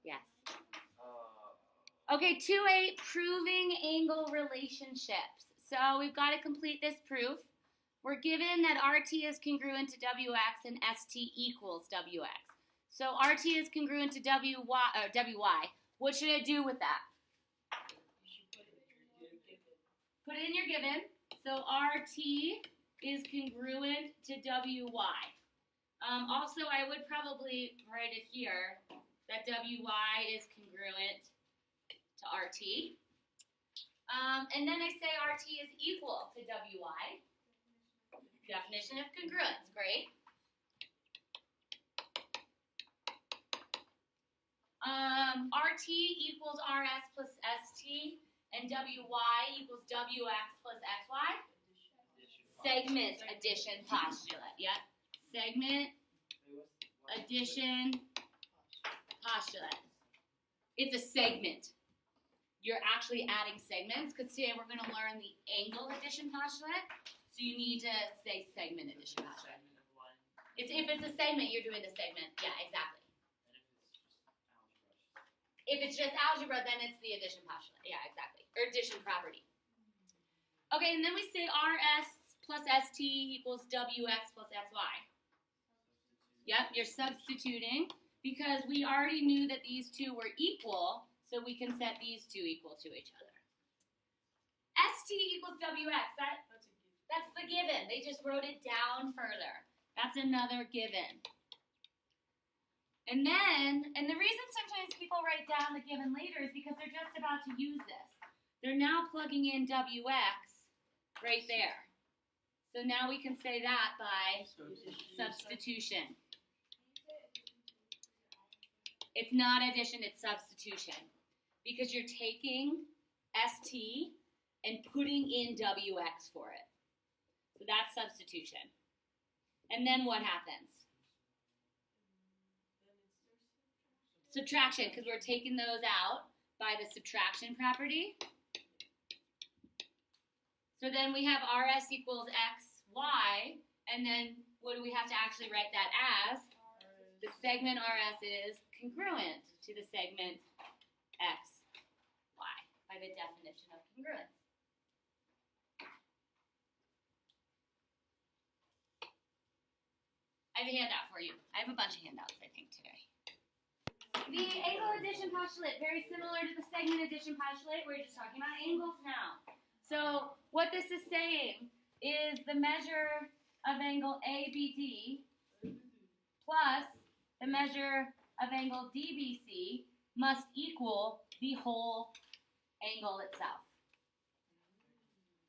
Yes. Okay, 2.8, proving angle relationships. So we've got to complete this proof. We're given that RT is congruent to WX and ST equals WX. So RT is congruent to WY. What should I do with that? Put it in your given. So RT is congruent to WY. Also, I would probably write it here that WY is congruent to RT. And then I say RT is equal to WY. Definition of congruence, great. RT equals RS plus ST, and WY equals WX plus XY. Segment addition postulate, yep. Segment addition postulate. It's a segment. You're actually adding segments, because today we're going to learn the angle addition postulate. So you need to say segment addition postulate. If it's a segment, you're doing the segment. Yeah, exactly. If it's just algebra, then it's the addition postulate. Yeah, exactly. Or addition property. Okay, and then we say RS plus ST equals WX plus XY. Yep, you're substituting because we already knew that these two were equal, so we can set these two equal to each other. ST equals WX, that's the given. They just wrote it down further. That's another given. And the reason sometimes people write down the given later is because they're just about to use this. They're now plugging in WX right there. So now we can say that by substitution. It's not addition, it's substitution. Because you're taking ST and putting in WX for it. So that's substitution. And then what happens? Subtraction, because we're taking those out by the subtraction property. So then we have RS equals XY, and then what do we have to actually write that as? The segment RS is congruent to the segment XY by the definition of congruence. I have a handout for you. I have a bunch of handouts, I think, today. The angle addition postulate, very similar to the segment addition postulate. We're just talking about angles now. So what this is saying is the measure of angle ABD plus the measure of angle DBC must equal the whole angle itself.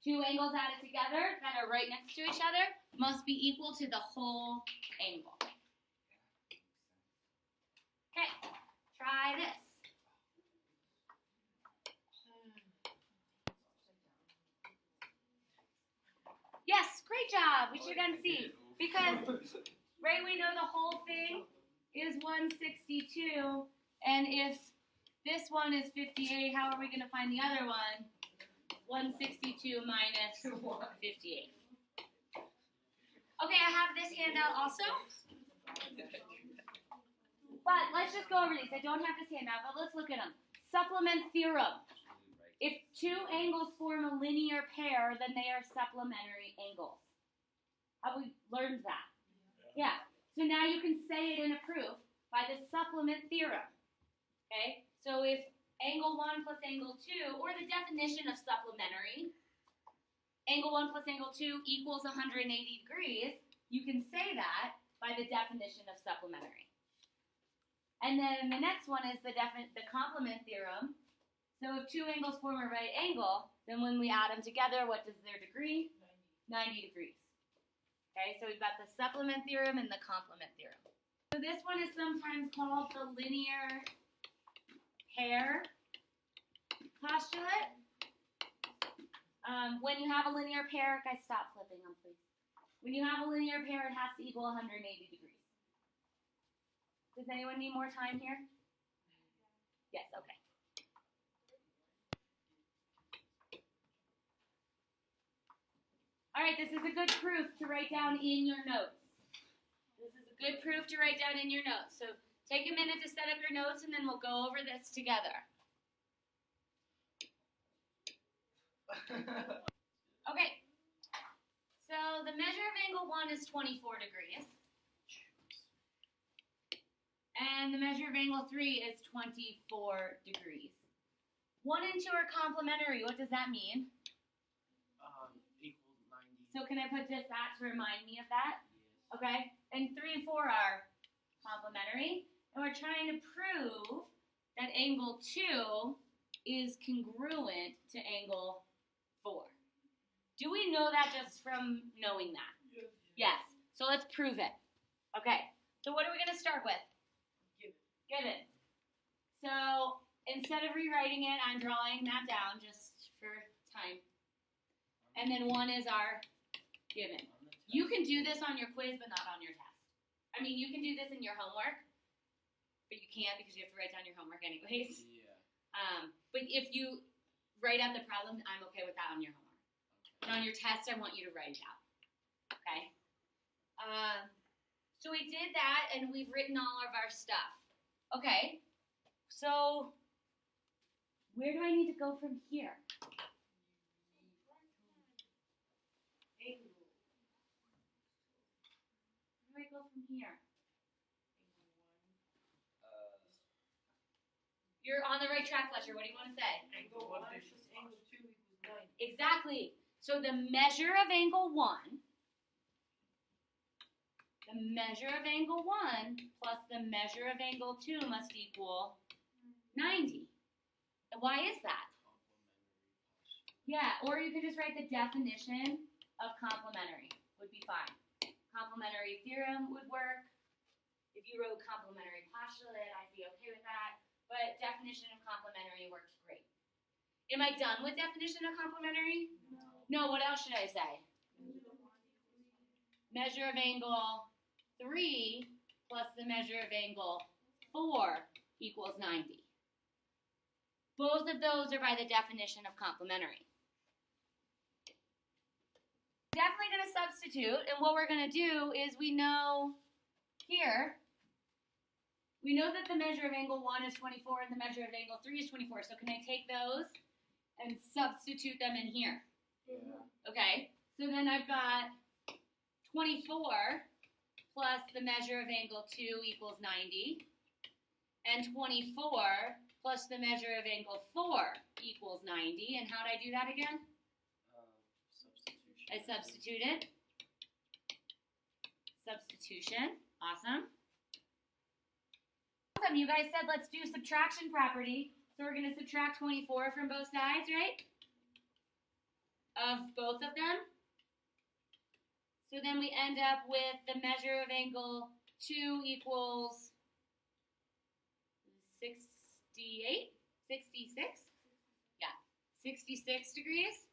Two angles added together that are right next to each other must be equal to the whole angle. Okay, try this. Yes, great job. We should have done C. Because, right, we know the whole thing is 162. And if this one is 58, how are we going to find the other one? 162 minus 58. Okay, I have this handout also. But let's just go over these. I don't have this handout, but let's look at them. Supplement theorem. If two angles form a linear pair, then they are supplementary angles. Have we learned that? Yeah. So now you can say it in a proof by the supplement theorem. Okay? So if angle 1 plus angle 2, or the definition of supplementary, angle 1 plus angle 2 equals 180 degrees, you can say that by the definition of supplementary. And then the next one is the complement theorem. So if two angles form a right angle, then when we add them together, what does their degree? 90 degrees. Okay, so we've got the supplement theorem and the complement theorem. So this one is sometimes called the linear pair postulate. When you have a linear pair, guys, stop flipping them, please. When you have a linear pair, it has to equal 180 degrees. Does anyone need more time here? Yes, okay. All right, this is a good proof to write down in your notes. This is a good proof to write down in your notes. So Take a minute to set up your notes and then we'll go over this together. Okay. So the measure of angle 1 is 24 degrees. And the measure of angle 3 is 24 degrees. 1 and 2 are complementary. What does that mean? Equals 90. So can I put just that to remind me of that? Yes. Okay. And 3 and 4 are complementary. And we're trying to prove that angle 2 is congruent to angle 4. Do we know that just from knowing that? Yes. Yes. So let's prove it. Okay. So what are we going to start with? Given. So instead of rewriting it, I'm drawing that down just for time. And then 1 is our given. You can do this on your quiz, but not on your test. I mean, you can do this in your homework, but you can't because you have to write down your homework anyways. Yeah. But if you write out the problem, I'm okay with that on your homework. And on your test, I want you to write it out. Okay? So we did that, and we've written all of our stuff. Okay, so where do I need to go from here? Where do I go from here? You're on the right track, Fletcher. What do you want to say? Angle 1 plus angle 2 equals 90. Exactly. So the measure of angle 1, the measure of angle 1 plus the measure of angle 2 must equal 90. And why is that? Yeah, or you could just write the definition of complementary. Would be fine. Complementary theorem would work. If you wrote complementary postulate, I'd be okay with that. But definition of complementary works great. Am I done with definition of complementary? No, what else should I say? Measure of angle 3 plus the measure of angle 4 equals 90. Both of those are by the definition of complementary. Definitely going to substitute, and what we're going to do is we know here, we know that the measure of angle 1 is 24 and the measure of angle 3 is 24. So can I take those and substitute them in here? Yeah. Okay, so then I've got 24 plus the measure of angle 2 equals 90. And 24 plus the measure of angle 4 equals 90. And how did I do that again? Substitution. I substituted. Substitution. Awesome. Awesome. You guys said let's do subtraction property. So we're going to subtract 24 from both sides, right? Of both of them. So then we end up with the measure of angle 2 equals 68? 66? Yeah, 66 degrees.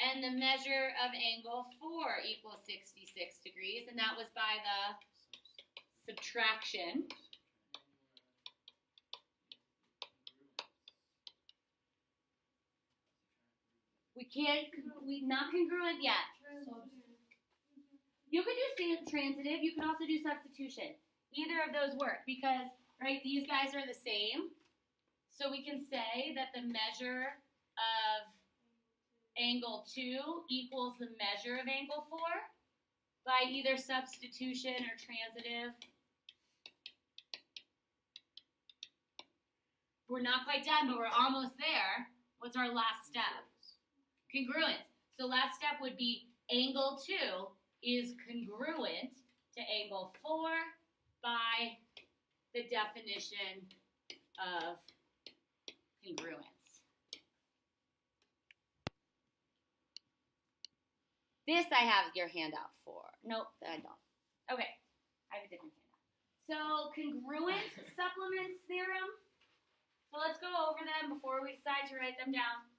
And the measure of angle 4 equals 66 degrees, and that was by the subtraction. We not congruent yet. You could do transitive, you can also do substitution. Either of those work because, right, these guys are the same. So we can say that the measure of angle 2 equals the measure of angle 4 by either substitution or transitive. We're not quite done, but we're almost there. What's our last step? Congruence. So last step would be angle 2 is congruent to angle 4 by the definition of congruence. This I have your handout for. Nope, I don't. Okay, I have a different handout. So congruent supplements theorem. So let's go over them before we decide to write them down.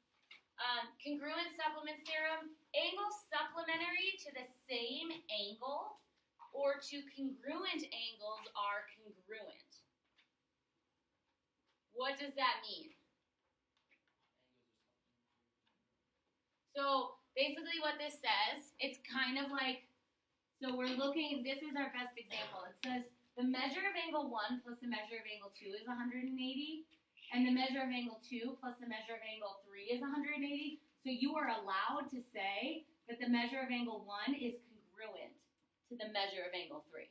Congruent supplements theorem. Angles supplementary to the same angle or to congruent angles are congruent. What does that mean? So basically what this says, it's kind of like, so we're looking, this is our best example. It says the measure of angle 1 plus the measure of angle 2 is 180, and the measure of angle 2 plus the measure of angle 3 is 180. So you are allowed to say that the measure of angle 1 is congruent to the measure of angle 3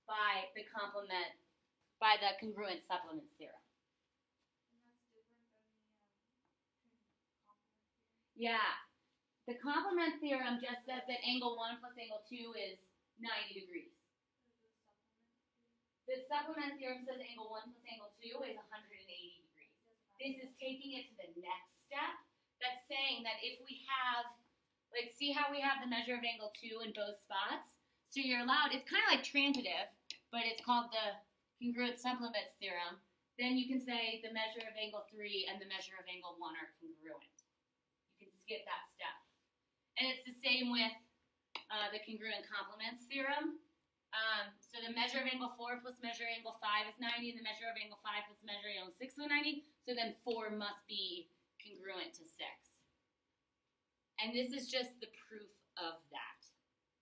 by the congruent supplements theorem. Yeah. The complement theorem just says that angle 1 plus angle 2 is 90 degrees. The supplement theorem says angle 1 plus angle 2 is 180 degrees. This is taking it to the next step. That's saying that if we have, like, see how we have the measure of angle 2 in both spots? So you're allowed, it's kind of like transitive, but it's called the congruent supplements theorem. Then you can say the measure of angle 3 and the measure of angle 1 are congruent. You can skip that step. And it's the same with the congruent complements theorem. So the measure of angle 4 plus measure of angle 5 is 90, and the measure of angle 5 plus measure of angle 6 is 90. So then 4 must be congruent to 6. And this is just the proof of that.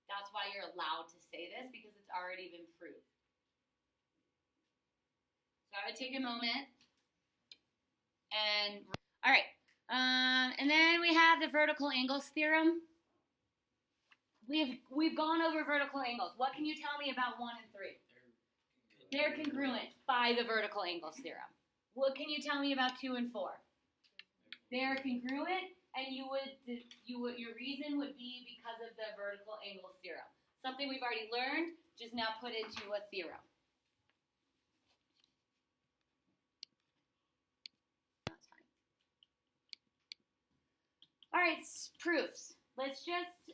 That's why you're allowed to say this, because it's already been proved. So I would take a moment. And, all right. And then we have the vertical angles theorem. We've gone over vertical angles. What can you tell me about 1 and 3? They're congruent by the vertical angles theorem. What can you tell me about 2 and 4? They're congruent, and your reason would be because of the vertical angles theorem. Something we've already learned, just now put into a theorem. All right, proofs. Let's just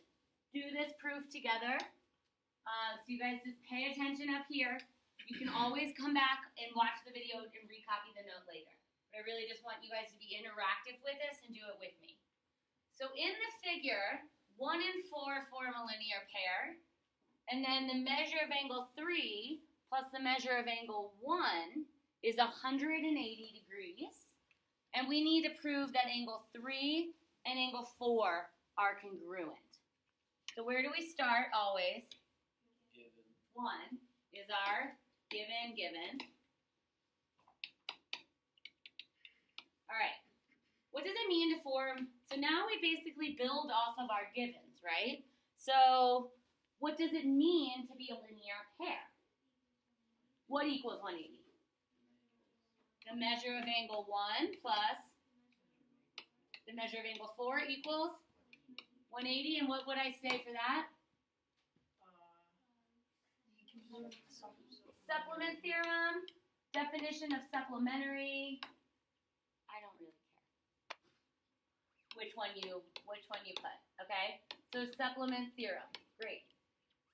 do this proof together. So you guys just pay attention up here. You can always come back and watch the video and recopy the note later. But I really just want you guys to be interactive with this and do it with me. So in the figure, 1 and 4 form a linear pair. And then the measure of angle 3 plus the measure of angle 1 is 180 degrees. And we need to prove that angle 3 and angle 4 are congruent. So where do we start always? Given. 1 is our given. All right. What does it mean to form? So now we basically build off of our givens, right? So what does it mean to be a linear pair? What equals 180? The measure of angle 1 plus the measure of angle 4 equals 180. And what would I say for that? Supplement theorem. Definition of supplementary. I don't really care which one you put. Okay. So supplement theorem. Great.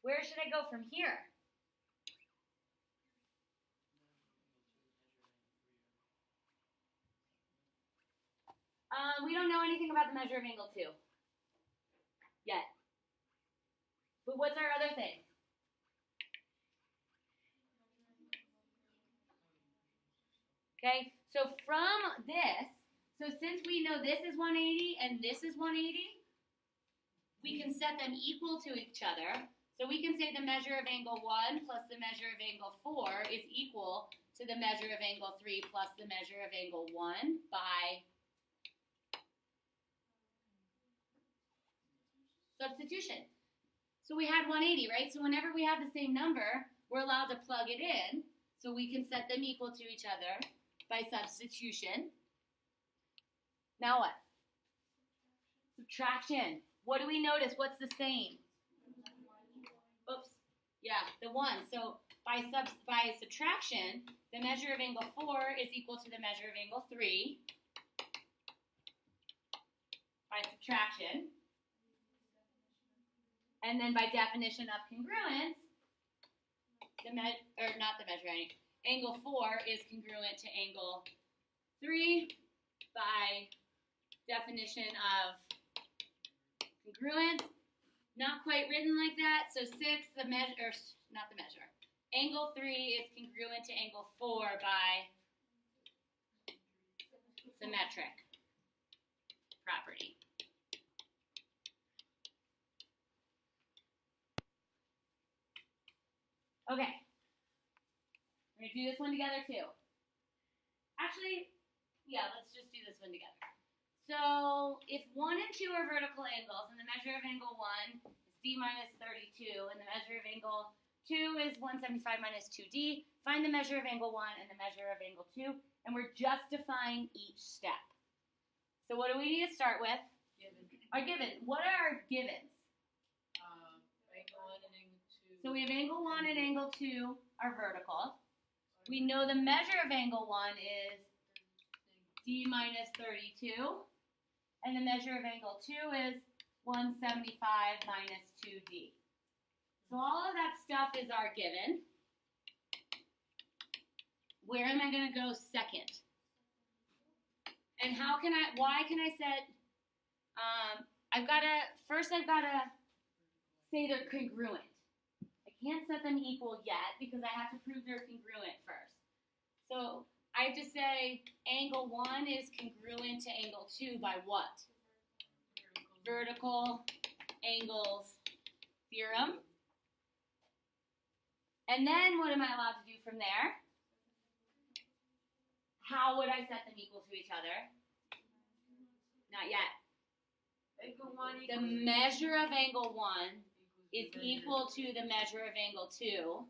Where should I go from here? We don't know anything about the measure of angle 2 yet. But what's our other thing? Okay, so from this, so since we know this is 180 and this is 180, we can set them equal to each other. So we can say the measure of angle 1 plus the measure of angle 4 is equal to the measure of angle 3 plus the measure of angle 1 by substitution. So we had 180, right? So whenever we have the same number, we're allowed to plug it in. So we can set them equal to each other by substitution. Now what? Subtraction. What do we notice? What's the same? Oops. Yeah, the 1. So by subtraction, the measure of angle 4 is equal to the measure of angle 3 by subtraction. And then by definition of congruence, angle 4 is congruent to angle 3 by definition of congruence. Not quite written like that. So 6, angle 3 is congruent to angle 4 by symmetric property. Okay, We're going to do this one together too. Actually, yeah, let's just do this one together. So if 1 and 2 are vertical angles, and the measure of angle 1 is d minus 32, and the measure of angle 2 is 175 minus 2d, find the measure of angle 1 and the measure of angle 2, and we're justifying each step. So what do we need to start with? Given. Our given. What are our givens? Angle 1 and angle 2. So we have angle 1 and angle 2 are vertical. We know the measure of angle 1 is d minus 32. And the measure of angle 2 is 175 minus 2d. So all of that stuff is our given. Where am I going to go second? And why can I set, first I've got to say they're congruent. I can't set them equal yet because I have to prove they're congruent first. So I have to say angle 1 is congruent to angle 2 by what? Vertical angles theorem. And then what am I allowed to do from there? How would I set them equal to each other? Not yet. Angle 1 The measure of angle 1 is equal to the measure of angle 2.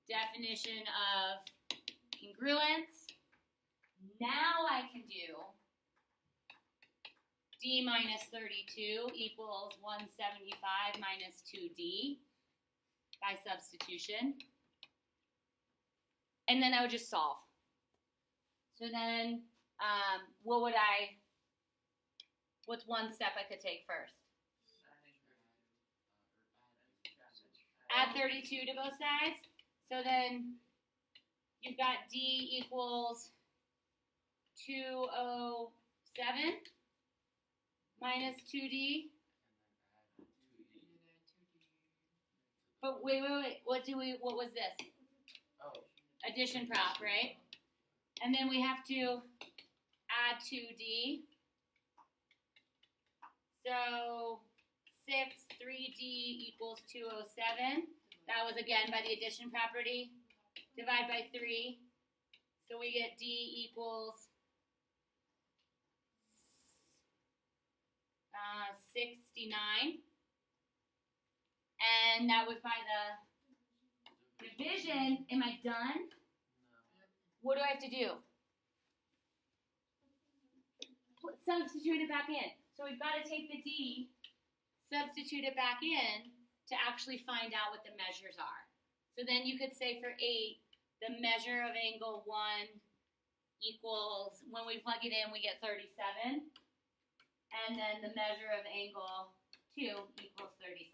Definition of congruence. Now I can do d minus 32 equals 175 minus 2d by substitution. And then I would just solve. So then, what's one step I could take first? Add 32 to both sides. So then you've got d equals 207 minus 2d. But wait. What was this? Oh. Addition prop, right? And then we have to add 2d. So 3d equals 207. That was again by the addition property. Divide by 3. So we get d equals 69. And that was by the division. Am I done? What do I have to do? Substitute it back in. So we've got to take the d, substitute it back in to actually find out what the measures are. So then you could say for 8, the measure of angle 1 equals, when we plug it in, we get 37. And then the measure of angle 2 equals 37.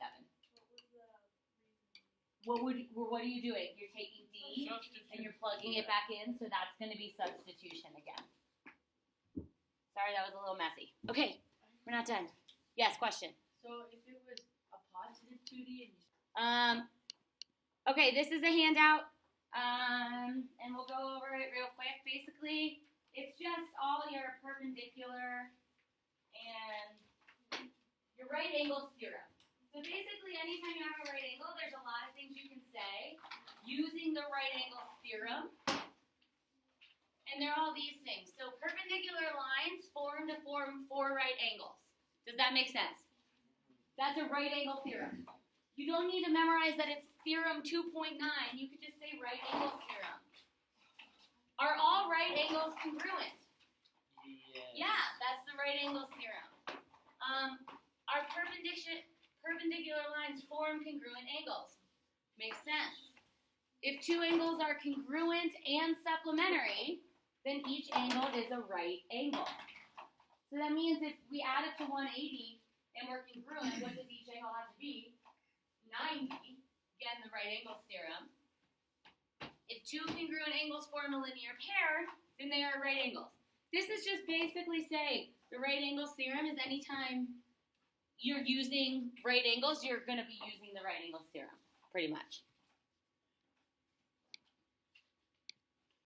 What are you doing? You're taking d and you're plugging it back in, so that's going to be substitution again. Sorry, that was a little messy. Okay, we're not done. Yes, question. So if it was a positive 2D and okay, this is a handout, and we'll go over it real quick. Basically, it's just all your perpendicular and your right angle theorem. So basically, anytime you have a right angle, there's a lot of things you can say using the right angle theorem. And they're all these things. So perpendicular lines form to form 4 right angles. Does that make sense? That's a right angle theorem. You don't need to memorize that it's theorem 2.9. You could just say right angle theorem. Are all right angles congruent? Yeah, that's the right angle theorem. Are perpendicular lines form congruent angles? Makes sense. If 2 angles are congruent and supplementary, then each angle is a right angle. So that means if we add it to 180 and we're congruent, what does each angle have to be? 90. Again, the right angle theorem. If 2 congruent angles form a linear pair, then they are right angles. This is just basically saying the right angle theorem is anytime you're using right angles, you're going to be using the right angle theorem, pretty much.